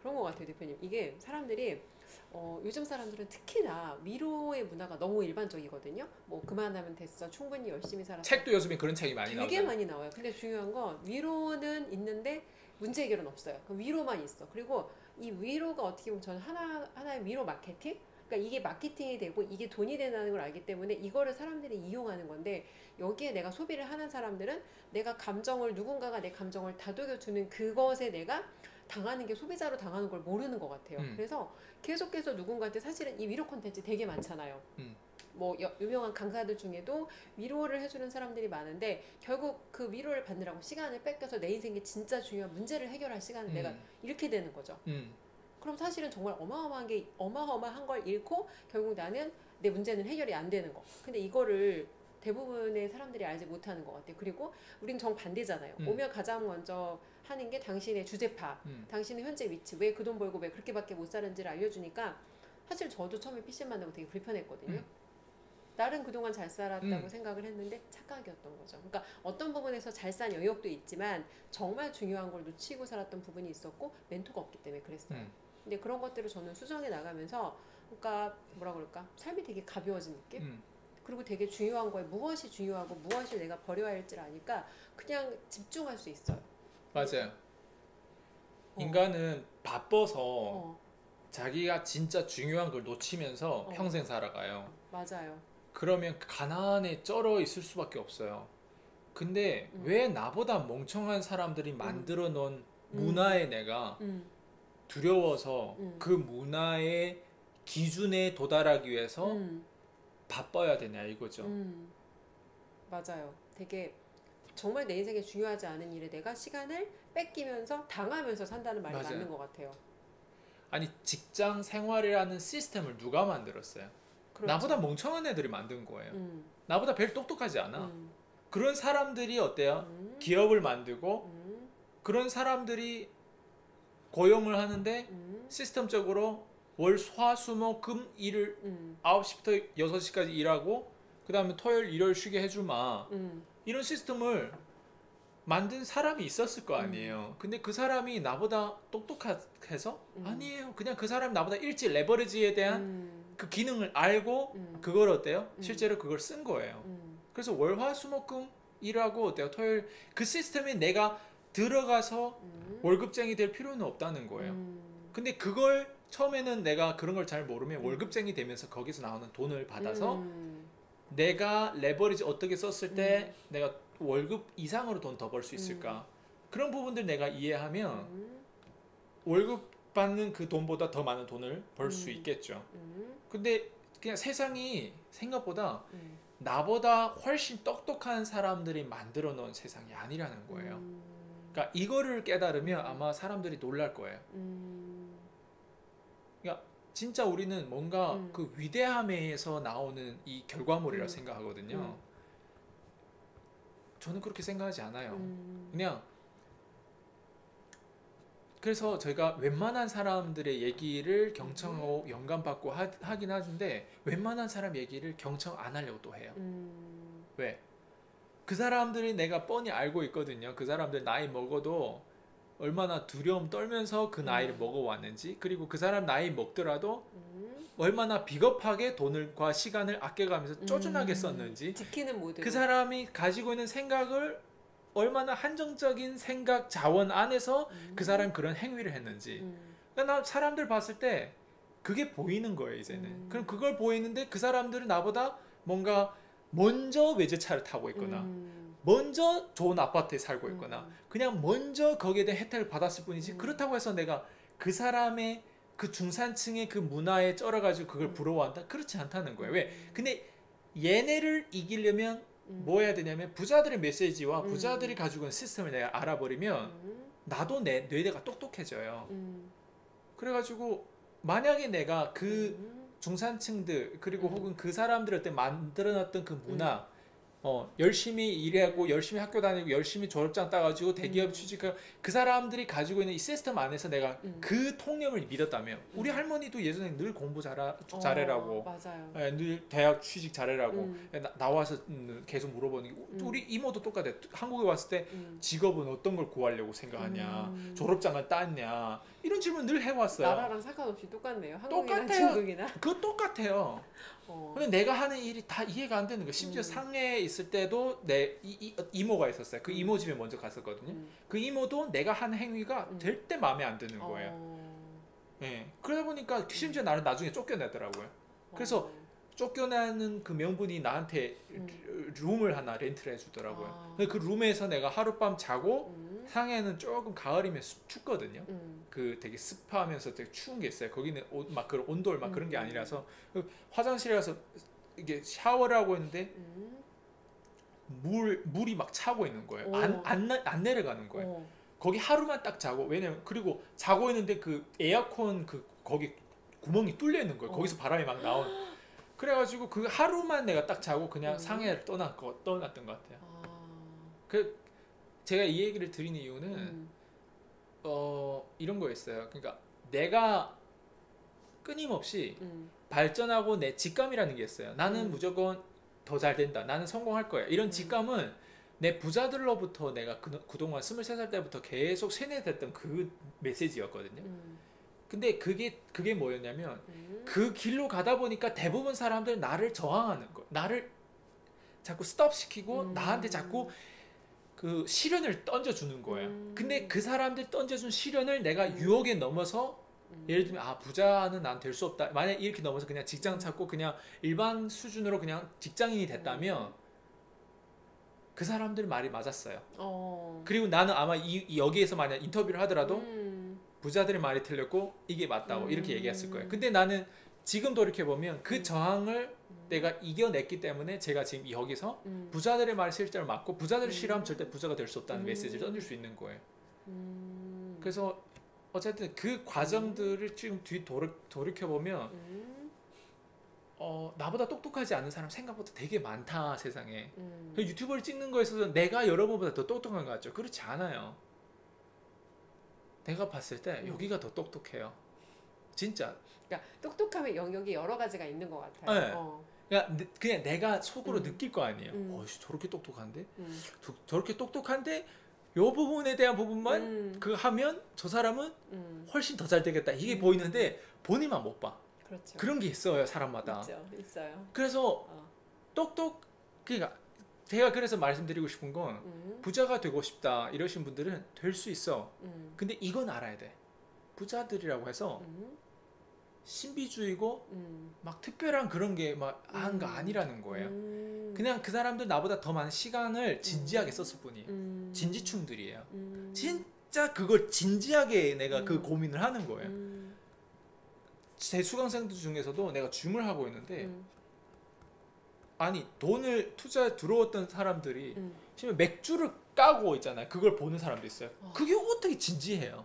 그런 것 같아요, 대표님. 이게 사람들이 요즘 사람들은 특히나 위로의 문화가 너무 일반적이거든요. 뭐 그만하면 됐어, 충분히 열심히 살았어. 책도 요즘에 그런 책이 많이 되게 나오잖아요. 많이 나와요. 근데 중요한 건 위로는 있는데 문제 해결은 없어요. 그 위로만 있어. 그리고 이 위로가 어떻게 보면 저는 하나의 위로 마케팅? 그러니까 이게 마케팅이 되고 이게 돈이 된다는 걸 알기 때문에 이거를 사람들이 이용하는 건데, 여기에 내가 소비를 하는 사람들은 내가 감정을, 누군가가 내 감정을 다독여 주는 그것에 내가 당하는 게 소비자로 당하는 걸 모르는 것 같아요. 그래서 계속해서 누군가한테, 사실은 이 위로 콘텐츠 되게 많잖아요. 음, 뭐 유명한 강사들 중에도 위로를 해주는 사람들이 많은데, 결국 그 위로를 받느라고 시간을 뺏겨서 내 인생에 진짜 중요한 문제를 해결할 시간을 내가 잃게 되는 거죠. 그럼 사실은 정말 어마어마한 걸 잃고 결국 나는 내 문제는 해결이 안 되는 거. 근데 이거를 대부분의 사람들이 알지 못하는 것 같아요. 그리고 우린 정반대잖아요. 오면 가장 먼저 하는 게 당신의 주제파, 당신의 현재 위치, 왜 그 돈 벌고 왜 그렇게밖에 못 사는지를 알려주니까, 사실 저도 처음에 PC 만나고 되게 불편했거든요. 나는 그동안 잘 살았다고 생각을 했는데 착각이었던 거죠. 그러니까 어떤 부분에서 잘 산 영역도 있지만 정말 중요한 걸 놓치고 살았던 부분이 있었고, 멘토가 없기 때문에 그랬어요. 근데 그런 것들을 저는 수정해 나가면서, 그러니까 뭐라 그럴까, 삶이 되게 가벼워진 느낌? 그리고 되게 중요한 거에 무엇이 중요하고 무엇을 내가 버려야 할지를 아니까 그냥 집중할 수 있어요. 맞아요. 인간은 바빠서 자기가 진짜 중요한 걸 놓치면서 평생 살아가요. 맞아요. 그러면 가난에 쩔어 있을 수밖에 없어요. 근데 왜 나보다 멍청한 사람들이 만들어 놓은 문화에 내가 두려워서 그 문화의 기준에 도달하기 위해서 바빠야 되냐 이거죠. 맞아요. 되게 정말 내 인생에 중요하지 않은 일에 내가 시간을 뺏기면서 당하면서 산다는 말이 맞아요. 맞는 것 같아요. 아니 직장 생활이라는 시스템을 누가 만들었어요? 그렇죠. 나보다 멍청한 애들이 만든 거예요. 나보다 별 똑똑하지 않아. 그런 사람들이 어때요? 기업을 만들고 그런 사람들이 고용을 하는데 시스템적으로 월, 화, 수, 목, 금, 일을 9시부터 6시까지 일하고 그 다음에 토요일, 일요일 쉬게 해주마. 이런 시스템을 만든 사람이 있었을 거 아니에요. 근데 그 사람이 나보다 똑똑해서? 아니에요. 그냥 그 사람이 나보다 일찍 레버리지에 대한 그 기능을 알고 그걸 어때요? 실제로 그걸 쓴 거예요. 그래서 월, 화, 수, 목, 금 일하고 어때요? 토요일 그 시스템에 내가 들어가서 월급쟁이 될 필요는 없다는 거예요. 근데 그걸 처음에는 내가 그런 걸 잘 모르면 월급쟁이 되면서 거기서 나오는 돈을 받아서 내가 레버리지 어떻게 썼을 때 내가 월급 이상으로 돈 더 벌 수 있을까? 그런 부분들 내가 이해하면 월급 받는 그 돈보다 더 많은 돈을 벌 수 있겠죠. 근데 그냥 세상이 생각보다 나보다 훨씬 똑똑한 사람들이 만들어 놓은 세상이 아니라는 거예요. 그러니까 이거를 깨달으면 아마 사람들이 놀랄 거예요. 그러니까 진짜 우리는 뭔가 그 위대함에서 나오는 이 결과물이라 생각하거든요. 저는 그렇게 생각하지 않아요. 그냥 그래서 저희가 웬만한 사람들의 얘기를 경청하고 영감받고 하긴 하는데 웬만한 사람 얘기를 경청 안 하려고 또 해요. 왜? 그 사람들이 내가 뻔히 알고 있거든요. 그 사람들 나이 먹어도 얼마나 두려움 떨면서 그 나이를 먹어왔는지, 그리고 그 사람 나이 먹더라도 얼마나 비겁하게 돈과 시간을 아껴가면서 쪼준하게 썼는지, 지키는 모드. 그 사람이 가지고 있는 생각을 얼마나 한정적인 생각 자원 안에서 그 사람이 그런 행위를 했는지. 그러니까 나 사람들 봤을 때 그게 보이는 거예요 이제는. 그럼 그걸 보이는데 그 사람들은 나보다 뭔가 먼저 외제차를 타고 있거나 먼저 좋은 아파트에 살고 있거나 그냥 먼저 거기에 대한 혜택을 받았을 뿐이지, 그렇다고 해서 내가 그 사람의 그 중산층의 그 문화에 쩔어가지고 그걸 부러워한다? 그렇지 않다는 거예요. 왜? 근데 얘네를 이기려면 뭐 해야 되냐면 부자들의 메시지와 부자들이 가지고 있는 시스템을 내가 알아버리면 나도 내 뇌가 똑똑해져요. 그래가지고 만약에 내가 그 중산층들 그리고 혹은 그 사람들을 때 만들어놨던 그 문화, 열심히 일하고 열심히 학교 다니고 열심히 졸업장 따가지고 대기업 취직하고 그 사람들이 가지고 있는 이 시스템 안에서 내가 그 통념을 믿었다면, 우리 할머니도 예전에 늘 공부 잘해라고, 맞아요. 늘 대학 취직 잘해라고 나와서 계속 물어보는 게, 우리 이모도 똑같아. 한국에 왔을 때 직업은 어떤 걸 구하려고 생각하냐, 졸업장을 땄냐, 이런 질문 늘 해왔어요. 나라랑 상관없이 똑같네요. 한국이나 중국이나. 그거 똑같아요. 근데 내가 하는 일이 다 이해가 안 되는 거예요. 심지어 상해에 있을 때도 내 이모가 있었어요. 그 이모 집에 먼저 갔었거든요. 그 이모도 내가 하는 행위가 절대 마음에 안 드는 거예요. 네. 그러다 보니까 심지어 나를 나중에 쫓겨내더라고요. 그래서 쫓겨나는 그 명분이 나한테 룸을 하나 렌트를 해주더라고요. 그 룸에서 내가 하룻밤 자고 상해는 조금 가을이면 춥거든요. 그 되게 습하면서 되게 추운 게 있어요. 거기는 막 그런 온돌 막 그런 게 아니라서 화장실에 가서 이게 샤워를 하고 있는데 물이 막 차고 있는 거예요. 안 내려가는 거예요. 거기 하루만 딱 자고 왜냐면 그리고 자고 있는데 그 에어컨 그 거기 구멍이 뚫려 있는 거예요. 거기서 바람이 막 나온. 그래가지고 그 하루만 내가 딱 자고 그냥 상해를 떠났던 것 같아요. 그 제가 이 얘기를 드리는 이유는 이런 거였어요. 그러니까 내가 끊임없이 발전하고 내 직감이라는 게 있어요. 나는 무조건 더 잘 된다. 나는 성공할 거야. 이런 직감은 내 부자들로부터 내가 그동안 23살 때부터 계속 세뇌됐던 그 메시지였거든요. 근데 그게 뭐였냐면 그 길로 가다 보니까 대부분 사람들 나를 저항하는 거, 나를 자꾸 스톱시키고 나한테 자꾸 그 시련을 던져주는 거예요. 근데 그 사람들 던져준 시련을 내가 유혹에 넘어서 예를 들면 아 부자는 난 될 수 없다. 만약 이렇게 넘어서 그냥 직장 찾고 그냥 일반 수준으로 그냥 직장인이 됐다면 그 사람들 말이 맞았어요. 그리고 나는 아마 여기에서 만약 인터뷰를 하더라도 부자들의 말이 틀렸고 이게 맞다고 이렇게 얘기했을 거예요. 근데 나는 지금 돌이켜보면 그 저항을 내가 이겨냈기 때문에 제가 지금 여기서 부자들의 말이 실제로 맞고 부자들을 싫어하면 절대 부자가 될 수 없다는 메시지를 던질 수 있는 거예요. 그래서 어쨌든 그 과정들을 지금 돌이켜보면 나보다 똑똑하지 않은 사람 생각보다 되게 많다 세상에. 유튜브를 찍는 거에 있어서 내가 여러분보다 더 똑똑한 것 같죠? 그렇지 않아요. 내가 봤을 때 여기가 더 똑똑해요. 진짜. 그러니까 똑똑함의 영역이 여러 가지가 있는 것 같아요. 네. 그냥 내가 속으로 느낄 거 아니에요. 저렇게 똑똑한데? 저렇게 똑똑한데 이 부분에 대한 부분만 그거 하면 저 사람은 훨씬 더 잘 되겠다. 이게 보이는데 본인만 못 봐. 그렇죠. 그런 게 있어요. 사람마다. 있어요. 그래서 그러니까 제가 그래서 말씀드리고 싶은 건 부자가 되고 싶다 이러신 분들은 될 수 있어. 근데 이건 알아야 돼. 부자들이라고 해서 신비주의고 막 특별한 그런 게 막 하는 거 아니라는 거예요. 그냥 그 사람들 나보다 더 많은 시간을 진지하게 썼을 뿐이에요. 진지충들이에요. 진짜 그걸 진지하게 내가 그 고민을 하는 거예요. 제 수강생들 중에서도 내가 줌을 하고 있는데 아니 돈을 투자에 들어왔던 사람들이 지금 맥주를 까고 있잖아요. 그걸 보는 사람도 있어요. 그게 어떻게 진지해요.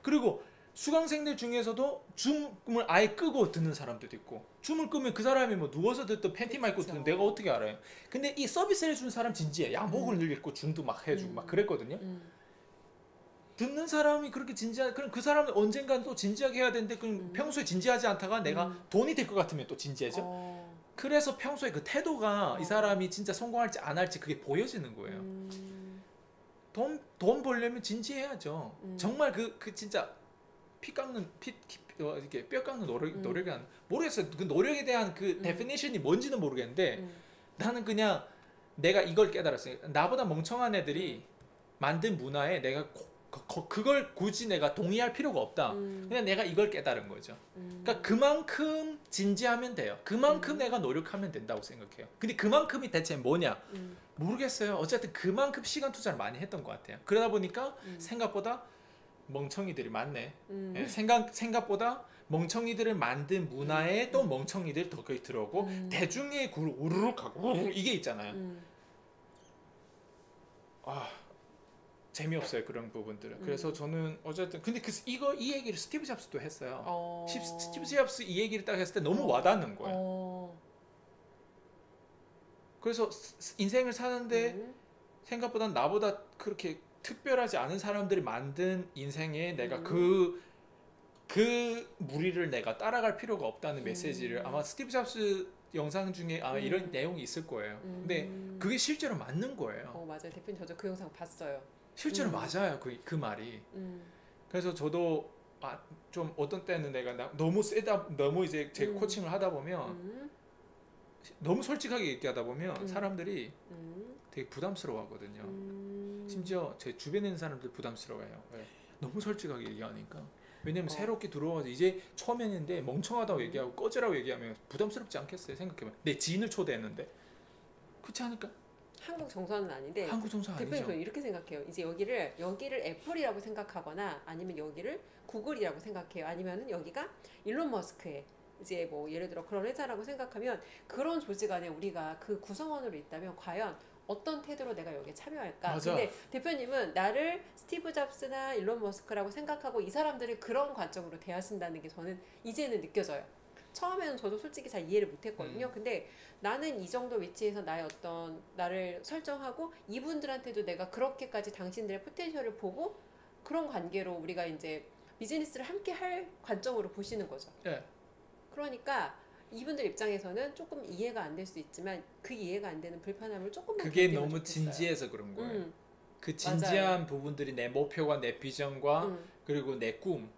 그리고 수강생들 중에서도 줌을 아예 끄고 듣는 사람들도 있고 줌을 끄면 그 사람이 뭐 누워서 듣든 팬티만 입고 듣든 내가 어떻게 알아요. 근데 이 서비스를 해주는 사람 진지해. 양복을 늘리고 줌도 막 해주고 막 그랬거든요. 듣는 사람이 그렇게 진지한 그럼 그 사람은 언젠간 또 진지하게 해야 되는데 그럼 평소에 진지하지 않다가 내가 돈이 될 것 같으면 또 진지해져. 그래서 평소에 그 태도가 이 사람이 진짜 성공할지 안 할지 그게 보여지는 거예요. 돈 벌려면 진지해야죠. 정말 그 진짜 이렇게 뼈 깎는 노력이 안 모르겠어요. 그 노력에 대한 그 데피니션이 뭔지는 모르겠는데 나는 그냥 내가 이걸 깨달았어요. 나보다 멍청한 애들이 만든 문화에 내가 그걸 굳이 내가 동의할 필요가 없다. 그냥 내가 이걸 깨달은 거죠. 그러니까 그만큼 진지하면 돼요. 그만큼 내가 노력하면 된다고 생각해요. 근데 그만큼이 대체 뭐냐? 모르겠어요. 어쨌든 그만큼 시간 투자를 많이 했던 것 같아요. 그러다 보니까 생각보다 멍청이들이 많네. 생각보다 멍청이들을 만든 문화에 또 멍청이들 더 거기 들어오고 대중의 굴 우르륵 하고 이게 있잖아요. 재미없어요 그런 부분들은. 그래서 저는 어쨌든 근데 이 얘기를 스티브 잡스도 했어요. 스티브 잡스 이 얘기를 딱 했을 때 너무 와닿는 거예요. 그래서 인생을 사는데 생각보다 나보다 그렇게 특별하지 않은 사람들이 만든 인생에 내가 그 무리를 내가 따라갈 필요가 없다는 메시지를 아마 스티브 잡스 영상 중에 아마 이런 내용이 있을 거예요. 근데 그게 실제로 맞는 거예요. 맞아요. 대표님 저도 그 영상 봤어요. 실제로 맞아요. 그 말이. 그래서 저도 좀 어떤 때는 내가 너무 세다, 너무 이제 제 코칭을 하다 보면 너무 솔직하게 얘기하다 보면 사람들이 되게 부담스러워하거든요. 심지어 제 주변에 있는 사람들 부담스러워해요. 왜? 너무 솔직하게 얘기하니까. 왜냐면 새롭게 들어와서 이제 처음 했는데 멍청하다고 얘기하고 꺼지라고 얘기하면 부담스럽지 않겠어요? 생각해보면 내 지인을 초대했는데 그렇지 않을까? 한국 정서는 아닌데 한국 정서 아니죠. 대표님 저는 이렇게 생각해요. 이제 여기를 애플이라고 생각하거나 아니면 여기를 구글이라고 생각해요. 아니면은 여기가 일론 머스크의 이제 뭐 예를 들어 그런 회사라고 생각하면 그런 조직 안에 우리가 그 구성원으로 있다면 과연 어떤 태도로 내가 여기에 참여할까? 맞아. 근데 대표님은 나를 스티브 잡스나 일론 머스크라고 생각하고 이 사람들을 그런 관점으로 대하신다는 게 저는 이제는 느껴져요. 처음에는 저도 솔직히 잘 이해를 못했거든요. 근데 나는 이 정도 위치에서 나를 설정하고 이분들한테도 내가 그렇게까지 당신들의 포텐셜을 보고 그런 관계로 우리가 이제 비즈니스를 함께 할 관점으로 보시는 거죠. 네. 그러니까 이분들 입장에서는 조금 이해가 안 될 수 있지만 그 이해가 안 되는 불편함을 조금만 그게 너무 진지해서 그런 거예요. 그 진지한 맞아요. 부분들이 내 목표와 내 비전과 그리고 내 꿈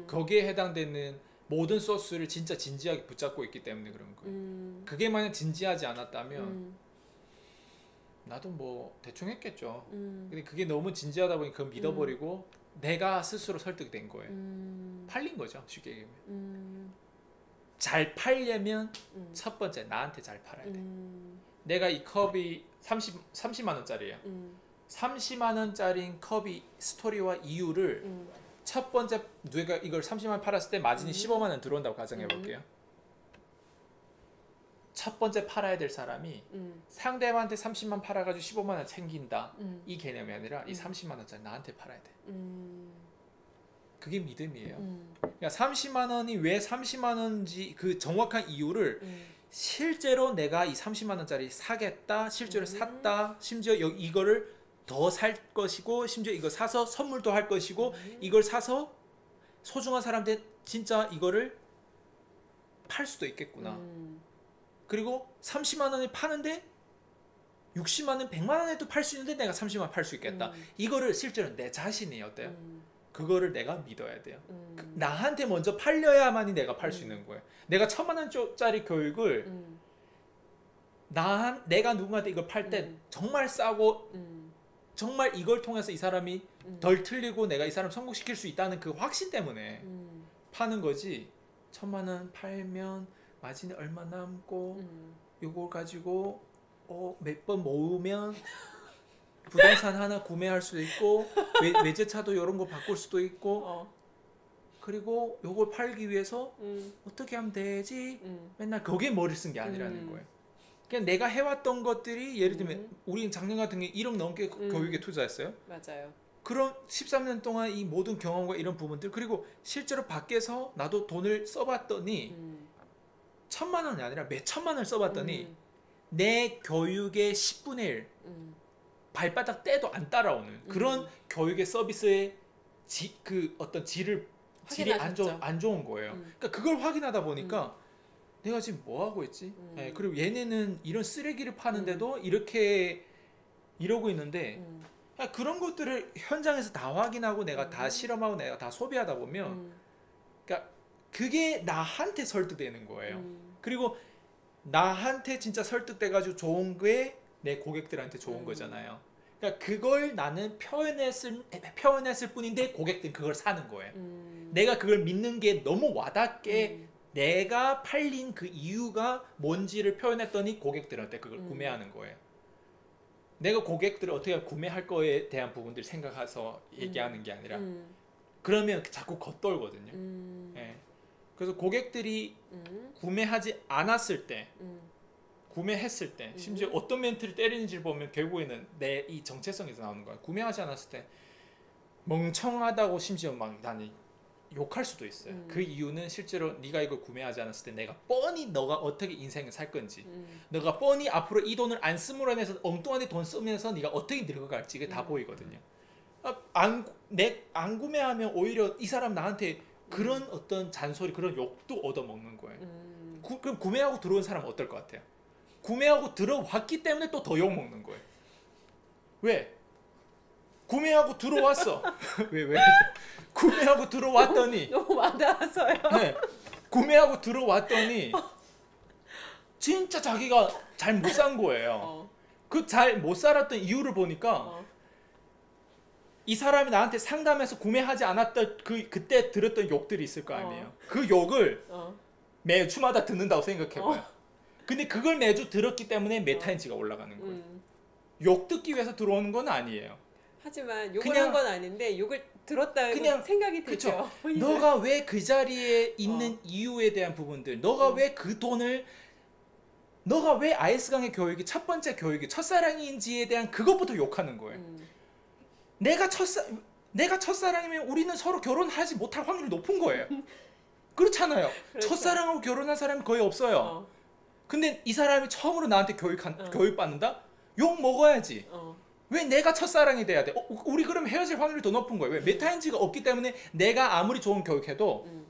거기에 해당되는 모든 소스를 진짜 진지하게 붙잡고 있기 때문에 그런 거예요. 그게 만약 진지하지 않았다면 나도 뭐 대충 했겠죠. 근데 그게 너무 진지하다 보니 그걸 믿어버리고 내가 스스로 설득된 거예요. 팔린 거죠. 쉽게 얘기하면. 잘 팔려면 첫 번째 나한테 잘 팔아야 돼. 내가 이 컵이 30만 원짜리예요. 30만 원짜리 컵이 스토리와 이유를 첫 번째 누가 이걸 30만 원 팔았을 때 마진이 15만 원 들어온다고 가정해 볼게요. 첫 번째 팔아야 될 사람이 상대방한테 30만 원 팔아가지고 15만 원 챙긴다 이 개념이 아니라 이 30만 원짜리 나한테 팔아야 돼. 그게 믿음이에요. 그러니까 30만 원이 왜 30만 원인지 그 정확한 이유를 실제로 내가 이 30만 원짜리 사겠다, 실제로 샀다, 심지어 이거를 더 살 것이고 심지어 이거 사서 선물도 할 것이고 이걸 사서 소중한 사람한테 진짜 이거를 팔 수도 있겠구나. 그리고 30만 원에 파는데 60만 원, 100만 원에도 팔 수 있는데 내가 30만 원 팔 수 있겠다. 이거를 실제로 내 자신이 어때요? 그거를 내가 믿어야 돼요. 나한테 먼저 팔려야만이 내가 팔 수 있는 거예요. 내가 1000만 원짜리 교육을 내가 누군가한테 이걸 팔 때 정말 싸고 정말 이걸 통해서 이 사람이 덜 틀리고 내가 이 사람 성공시킬 수 있다는 그 확신 때문에 파는 거지. 1000만 원 팔면 마진이 얼마 남고 요걸 가지고 몇 번 모으면 부동산 하나 구매할 수도 있고 외제차도 이런 거 바꿀 수도 있고 그리고 요걸 팔기 위해서 어떻게 하면 되지? 맨날 거기에 머리를 쓴 게 아니라는 거예요. 그냥 내가 해왔던 것들이 예를 들면 우리 작년 같은 게 1억 넘게 교육에 투자했어요. 맞아요. 그럼 13년 동안 이 모든 경험과 이런 부분들 그리고 실제로 밖에서 나도 돈을 써봤더니 1000만 원이 아니라 몇 천만 원을 써봤더니 내 교육의 10분의 1 발바닥 떼도 안 따라오는 그런 교육의 서비스의 그 어떤 질이 안 좋은 거예요. 그러니까 그걸 확인하다 보니까 내가 지금 뭐 하고 있지? 네, 그리고 얘네는 이런 쓰레기를 파는데도 이렇게 이러고 있는데 그런 것들을 현장에서 다 확인하고 내가 다 실험하고 내가 다 소비하다 보면 그러니까 그게 나한테 설득되는 거예요. 그리고 나한테 진짜 설득돼가지고 좋은 게 내 고객들한테 좋은 거잖아요. 그러니까 그걸 나는 표현했을 뿐인데 고객들은 그걸 사는 거예요. 내가 그걸 믿는 게 너무 와닿게 내가 팔린 그 이유가 뭔지를 표현했더니 고객들한테 그걸 구매하는 거예요. 내가 고객들을 어떻게 구매할 거에 대한 부분들 생각해서 얘기하는 게 아니라 그러면 자꾸 겉돌거든요. 네. 그래서 고객들이 구매하지 않았을 때 구매했을 때 심지어 어떤 멘트를 때리는지를 보면 결국에는 내 이 정체성에서 나오는 거야. 구매하지 않았을 때 멍청하다고 심지어 막 나는 욕할 수도 있어요. 그 이유는 실제로 네가 이걸 구매하지 않았을 때 내가 뻔히 너가 어떻게 인생을 살 건지 너가 뻔히 앞으로 이 돈을 안 쓰므로 인해서 엉뚱한 데 돈 쓰면서 네가 어떻게 늙어갈지 이게 다 보이거든요. 안 구매하면 오히려 이 사람 나한테 그런 어떤 잔소리 그런 욕도 얻어먹는 거예요. 그럼 구매하고 들어온 사람은 어떨 것 같아요? 구매하고 들어왔기 때문에 또 더 욕먹는 거예요. 왜? 구매하고 들어왔어. 왜? 구매하고 들어왔더니 너무 많아서요. 네, 구매하고 들어왔더니 진짜 자기가 잘 못 산 거예요. 그 잘 못 살았던 이유를 보니까 이 사람이 나한테 상담해서 구매하지 않았던 그때 들었던 욕들이 있을 거 아니에요. 그 욕을 매주마다 듣는다고 생각해봐요. 근데 그걸 매주 들었기 때문에 메타인지가 올라가는 거예요. 욕 듣기 위해서 들어오는 건 아니에요. 하지만 욕을 한 건 아닌데 욕을 들었다는 그냥 생각이 들죠. 너가 왜 그 자리에 있는 이유에 대한 부분들, 너가 왜 그 돈을, 너가 왜 아이스강의 교육이 첫 번째 교육이 첫사랑인지에 대한 그것부터 욕하는 거예요. 내가 첫사랑이면 우리는 서로 결혼하지 못할 확률이 높은 거예요. 그렇잖아요. 그렇죠. 첫사랑하고 결혼한 사람이 거의 없어요. 근데 이 사람이 처음으로 나한테 교육받는다? 욕 먹어야지. 왜 내가 첫사랑이 돼야 돼? 우리 그럼 헤어질 확률이 더 높은 거예요. 왜? 메타인지가 없기 때문에 내가 아무리 좋은 교육해도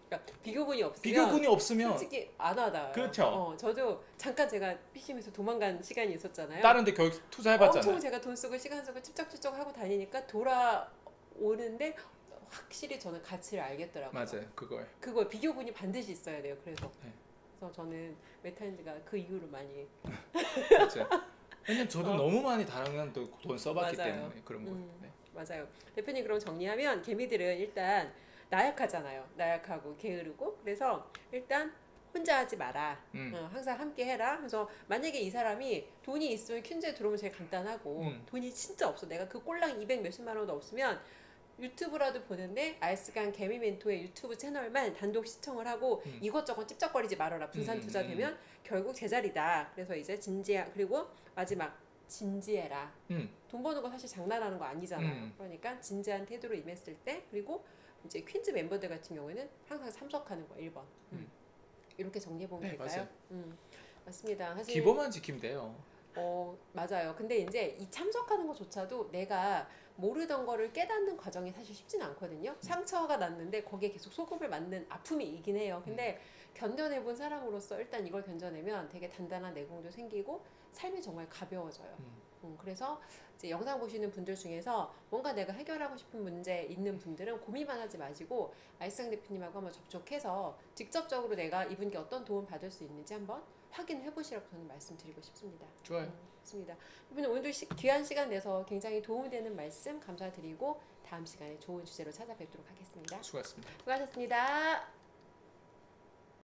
그러니까 비교군이 없으면 솔직히 안 와닿아요. 그렇죠. 저도 잠깐 제가 PCM에서 도망간 시간이 있었잖아요. 다른 데 교육 투자해봤잖아요. 엄청 제가 돈 쓰고 시간 쓰고 찝쩍찝쩍 하고 다니니까 돌아오는데 확실히 저는 가치를 알겠더라고요. 맞아요. 그거 비교군이 반드시 있어야 돼요. 그래서 저는 메타인지가 그 이후로 많이 맞아요. 왜냐면 저도 너무 많이 다른 돈 써봤기 맞아요. 때문에 그런 거예요. 맞아요. 대표님 그럼 정리하면 개미들은 일단 나약하잖아요. 나약하고 게으르고 그래서 일단 혼자 하지 마라. 항상 함께 해라. 그래서 만약에 이 사람이 돈이 있으면 퀸즈에 들어오면 제일 간단하고 돈이 진짜 없어. 내가 그 꼴랑 200 몇십만 원도 없으면 유튜브라도 보는데 아이스강 개미 멘토의 유튜브 채널만 단독 시청을 하고 이것저것 찝쩍거리지 말아라. 분산 투자 되면 결국 제자리다. 그래서 이제 그리고 마지막 진지해라. 돈 버는 거 사실 장난하는 거 아니잖아요. 그러니까 진지한 태도로 임했을 때 그리고 이제 퀸즈 멤버들 같은 경우에는 항상 참석하는 거 1번. 이렇게 정리해보면 될까요? 맞습니다. 사실 기본만 지키면 돼요. 맞아요. 근데 이제 이 참석하는 것조차도 내가 모르던 거를 깨닫는 과정이 사실 쉽진 않거든요. 상처가 났는데 거기에 계속 소금을 맞는 아픔이 있긴 해요. 근데 견뎌내본 사람으로서 일단 이걸 견뎌내면 되게 단단한 내공도 생기고 삶이 정말 가벼워져요. 그래서 이제 영상 보시는 분들 중에서 뭔가 내가 해결하고 싶은 문제 있는 분들은 고민만 하지 마시고 아이스강 대표님하고 한번 접촉해서 직접적으로 내가 이분께 어떤 도움 받을 수 있는지 한번 확인해 보시라고 저는 말씀드리고 싶습니다. 좋아요. 좋습니다. 대표님 오늘도 귀한 시간 내서 굉장히 도움이 되는 말씀 감사드리고 다음 시간에 좋은 주제로 찾아뵙도록 하겠습니다. 수고하셨습니다. 수고하셨습니다.